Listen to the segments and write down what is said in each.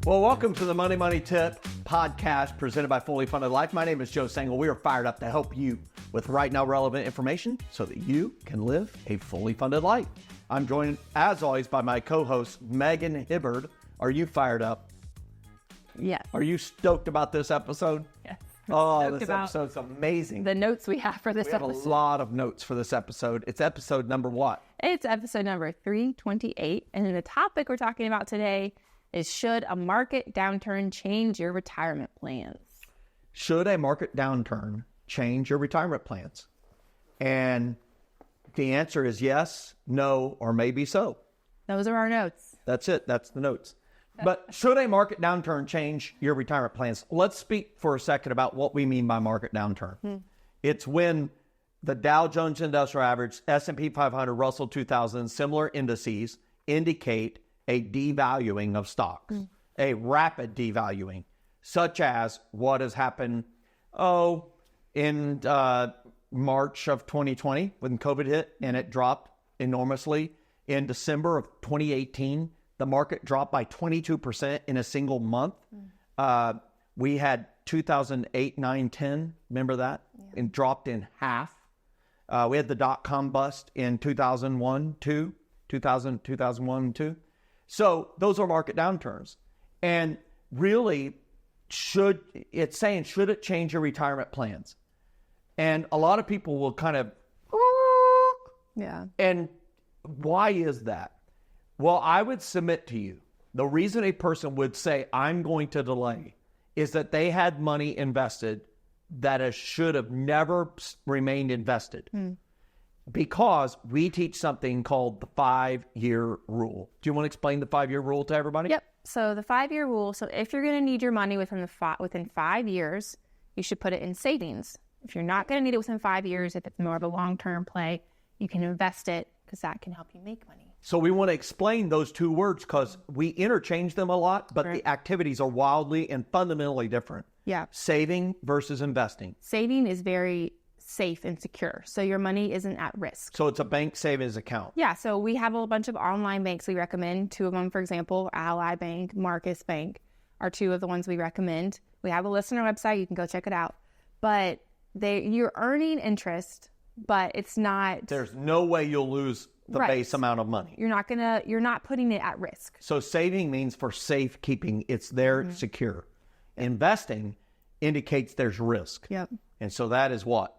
Well, welcome to the Money Tip podcast presented by Fully Funded Life. My name is Joe Sangl. We are fired up to help you with right now relevant information so that you can live a fully funded life. I'm joined, as always, by my co-host, Megan Hibbard. Are you fired up? Yes. Are you stoked about this episode? Yes. Oh, this episode's amazing. The notes we have for this episode. We have a lot of notes for this episode. It's episode number what? It's episode number 328. And the topic we're talking about today is, should a market downturn change your retirement plans? Should a market downturn change your retirement plans? And the answer is yes, no, or maybe so. Those are our notes. That's it. That's the notes. But should a market downturn change your retirement plans? Let's speak for a second about what we mean by market downturn. It's when the Dow Jones Industrial Average, S&P 500, Russell 2000, similar indices indicate a devaluing of stocks, a rapid devaluing, such as what has happened, in March of 2020 when COVID hit and it dropped enormously. In December of 2018, the market dropped by 22% in a single month. We had 2008, 9, 10, remember that? Yeah. And dropped in half. We had the dot-com bust in 2001, 2. So those are market downturns. And really, should it change your retirement plans? And a lot of people will kind of, yeah. And why is that? Well, I would submit to you, the reason a person would say, I'm going to delay, is that they had money invested that should have never remained invested. Because we teach something called the 5-year rule. Do you want to explain the 5-year rule to everybody? Yep. So the 5-year rule, so if you're going to need your money within 5 years, you should put it in savings. If you're not going to need it within 5 years, if it's more of a long-term play, you can invest it because that can help you make money. So we want to explain those two words because we interchange them a lot, but the activities are wildly and fundamentally different. Yeah. Saving versus investing. Saving is very safe and secure. So your money isn't at risk. So it's a bank savings account. Yeah. So we have a bunch of online banks we recommend. 2 of them, for example, Ally Bank, Marcus Bank are 2 of the ones we recommend. We have a list on our website. You can go check it out. But you're earning interest, but it's not. There's no way you'll lose the base amount of money. You're not putting it at risk. So saving means for safekeeping. It's there secure. Investing indicates there's risk. Yep. And so that is what?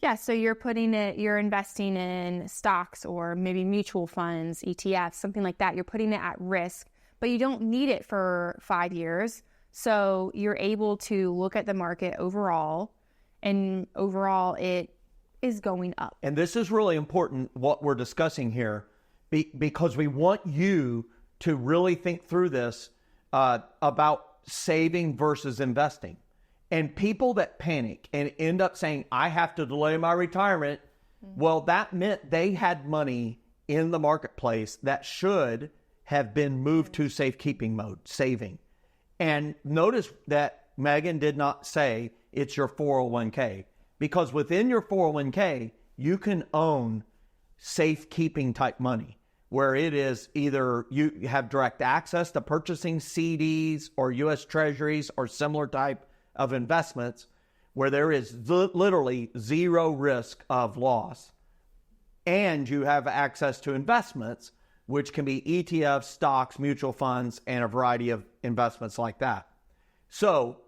Yeah, so you're investing in stocks or maybe mutual funds, ETFs, something like that. You're putting it at risk, but you don't need it for 5 years. So you're able to look at the market overall, and overall it is going up. And this is really important, what we're discussing here, because we want you to really think through this about saving versus investing. And people that panic and end up saying, I have to delay my retirement, well, that meant they had money in the marketplace that should have been moved to safekeeping mode, saving. And notice that Megan did not say it's your 401k, because within your 401k, you can own safekeeping type money, where it is either you have direct access to purchasing CDs or U.S. Treasuries or similar type of investments where there is literally zero risk of loss. And you have access to investments, which can be ETFs, stocks, mutual funds, and a variety of investments like that. So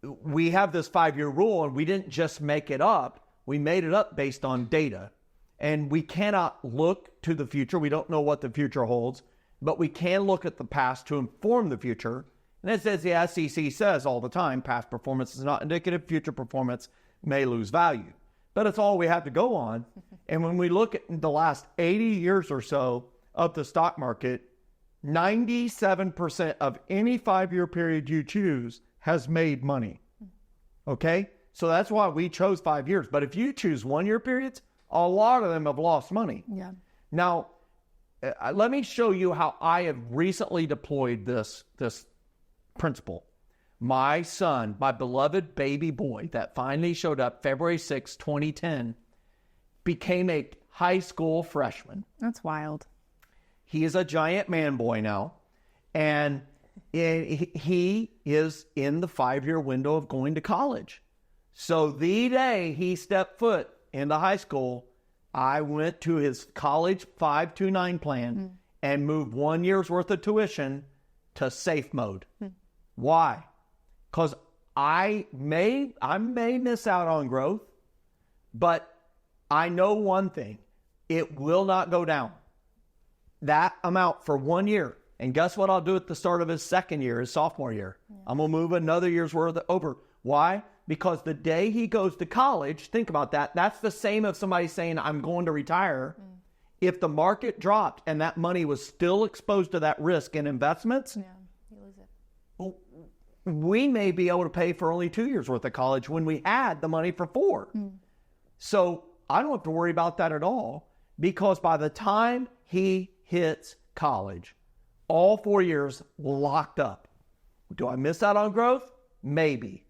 we have this 5-year rule, and we didn't just make it up. We made it up based on data. And we cannot look to the future. We don't know what the future holds, but we can look at the past to inform the future. And as the SEC says all the time, past performance is not indicative. Future performance may lose value. But it's all we have to go on. And when we look at the last 80 years or so of the stock market, 97% of any 5-year period you choose has made money. Okay? So that's why we chose 5 years. But if you choose 1-year periods, a lot of them have lost money. Yeah. Now, let me show you how I have recently deployed this principle. My son, my beloved baby boy that finally showed up February 6, 2010, became a high school freshman. That's wild. He is a giant man boy now. And he is in the 5-year window of going to college. So the day he stepped foot into high school, I went to his college 529 plan and moved 1 year's worth of tuition to safe mode. Why? Because I may miss out on growth, but I know one thing. It will not go down. That amount for 1 year. And guess what I'll do at the start of his second year, his sophomore year? Yeah. I'm going to move another year's worth over. Why? Because the day he goes to college, think about that. That's the same as somebody saying, I'm going to retire. If the market dropped and that money was still exposed to that risk in investments, you lose it. Well, we may be able to pay for only 2 years worth of college when we had the money for 4. So I don't have to worry about that at all, because by the time he hits college, all 4 years locked up. Do I miss out on growth? Maybe.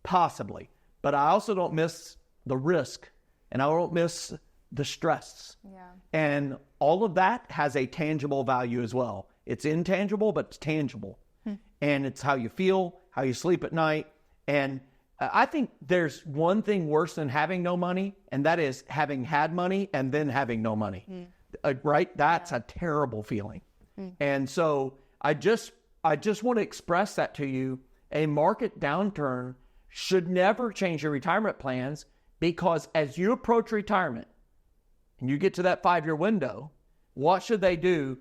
Possibly. But I also don't miss the risk, and I don't miss the stress. Yeah. And all of that has a tangible value as well. It's intangible, but it's tangible. And it's how you feel, how you sleep at night. And I think there's one thing worse than having no money, and that is having had money and then having no money. Right? That's a terrible feeling. And so I just want to express that to you. A market downturn should never change your retirement plans, because as you approach retirement and you get to that 5-year window, what should they do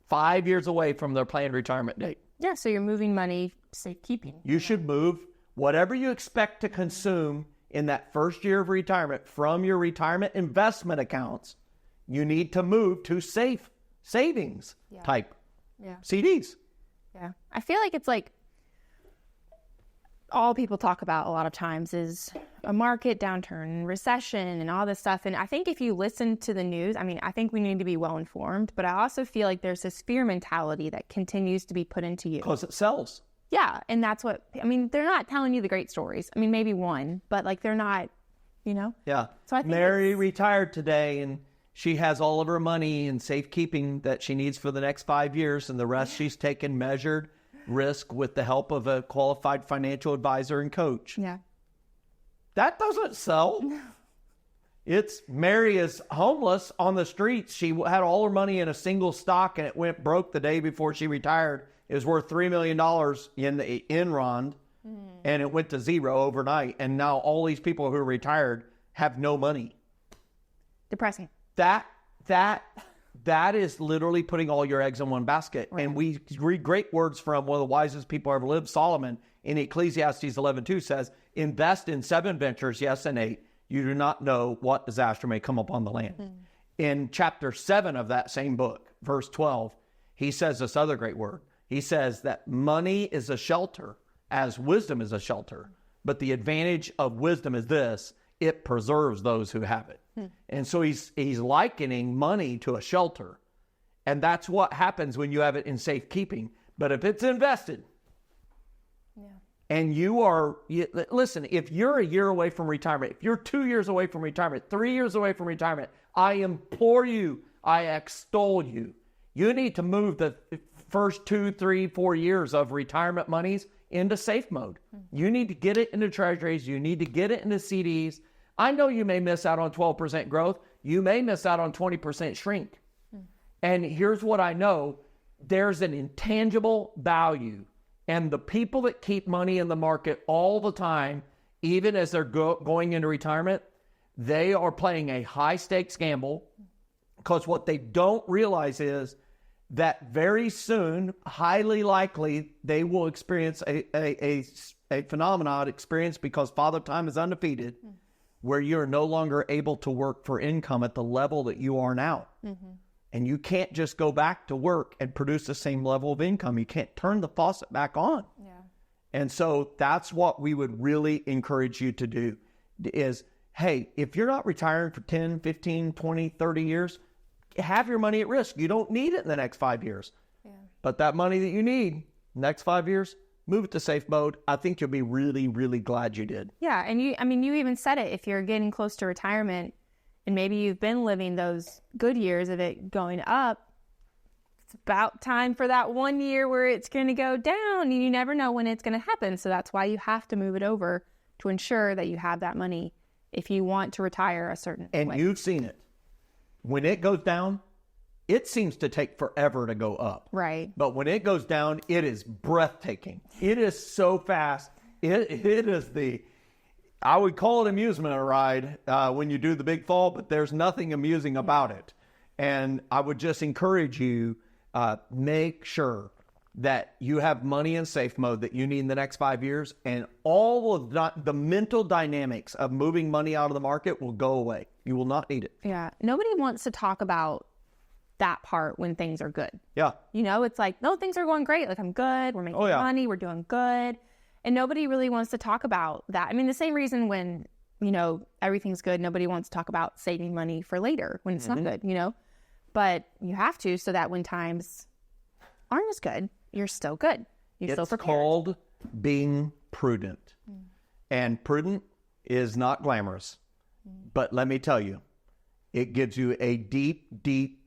5 years away from their planned retirement date? Yeah, so you're moving money, safekeeping. You should move whatever you expect to consume in that first year of retirement from your retirement investment accounts. You need to move to safe savings type CDs. Yeah. I feel like it's like all people talk about a lot of times is a market downturn, recession, and all this stuff. And I think if you listen to the news, I mean, I think we need to be well informed, but I also feel like there's this fear mentality that continues to be put into you. Because it sells. Yeah. And that's what, I mean, they're not telling you the great stories. I mean, maybe one, but like they're not, you know? Yeah. So I think Mary retired today, and she has all of her money in safekeeping that she needs for the next 5 years, and the rest she's taken measured risk with the help of a qualified financial advisor and coach. Yeah. That doesn't sell. It's Mary is homeless on the streets. She had all her money in a single stock, and it went broke the day before she retired. It was worth $3 million in the Enron, and it went to zero overnight. And now all these people who are retired have no money. Depressing. That is literally putting all your eggs in one basket. Right. And we read great words from one of the wisest people ever lived, Solomon, in Ecclesiastes 11:2 says, invest in 7 ventures, yes, and 8. You do not know what disaster may come upon the land. In chapter 7 of that same book, verse 12, he says this other great word. He says that money is a shelter as wisdom is a shelter. But the advantage of wisdom is this: it preserves those who have it. And so he's likening money to a shelter. And that's what happens when you have it in safekeeping. But if it's invested, and listen, if you're a year away from retirement, if you're 2 years away from retirement, 3 years away from retirement, I implore you, I extol you, you need to move the first 2, 3, 4 years of retirement monies into safe mode. You need to get it into treasuries. You need to get it into CDs. I know you may miss out on 12% growth. You may miss out on 20% shrink. And here's what I know. There's an intangible value. And the people that keep money in the market all the time, even as they're going into retirement, they are playing a high stakes gamble, because what they don't realize is that very soon, highly likely, they will experience a phenomenon experienced because Father Time is undefeated, where you're no longer able to work for income at the level that you are now. And you can't just go back to work and produce the same level of income. You can't turn the faucet back on. And so that's what we would really encourage you to do is, hey, if you're not retiring for 10, 15, 20, 30 years, have your money at risk. You don't need it in the next 5 years. But that money that you need next 5 years, move it to safe mode. I think you'll be really, really glad you did. Yeah. And you even said it, if you're getting close to retirement and maybe you've been living those good years of it going up, it's about time for that 1 year where it's going to go down, and you never know when it's going to happen. So that's why you have to move it over to ensure that you have that money if you want to retire a certain And way. you've seen it. When it goes down, it seems to take forever to go up. Right. But when it goes down, it is breathtaking. It is so fast. It is I would call it amusement ride when you do the big fall, but there's nothing amusing about it. And I would just encourage you, make sure that you have money in safe mode that you need in the next 5 years, and all of the mental dynamics of moving money out of the market will go away. You will not need it. Yeah. Nobody wants to talk about that part when things are good. Yeah. You know, it's like, no, things are going great. Like, I'm good. We're making money. We're doing good. And nobody really wants to talk about that. I mean, the same reason when, you know, everything's good, nobody wants to talk about saving money for later when it's not good, you know? But you have to, so that when times aren't as good, you're still good. You're still prepared. It's called being prudent. And prudent is not glamorous. But let me tell you, it gives you a deep, deep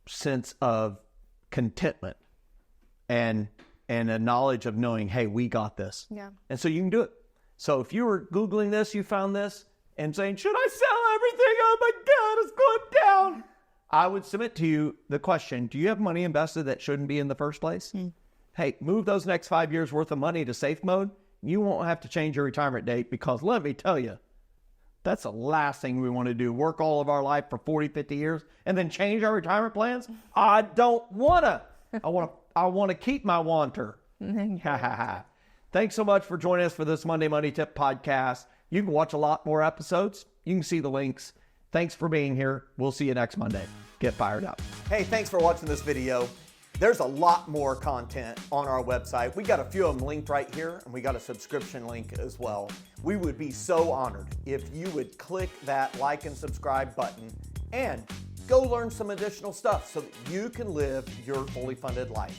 sense of contentment and a knowledge of knowing, hey, we got this. Yeah. And so you can do it. So if you were Googling this, you found this and saying, should I sell everything? Oh my God, it's going down. I would submit to you the question, do you have money invested that shouldn't be in the first place? Hey, move those next 5 years worth of money to safe mode. You won't have to change your retirement date, because let me tell you, that's the last thing we want to do. Work all of our life for 40, 50 years and then change our retirement plans? I don't want to. I want to keep my wanter. Thanks so much for joining us for this Monday Money Tip podcast. You can watch a lot more episodes. You can see the links. Thanks for being here. We'll see you next Monday. Get fired up. Hey, thanks for watching this video. There's a lot more content on our website. We got a few of them linked right here, and we got a subscription link as well. We would be so honored if you would click that like and subscribe button and go learn some additional stuff so that you can live your fully funded life.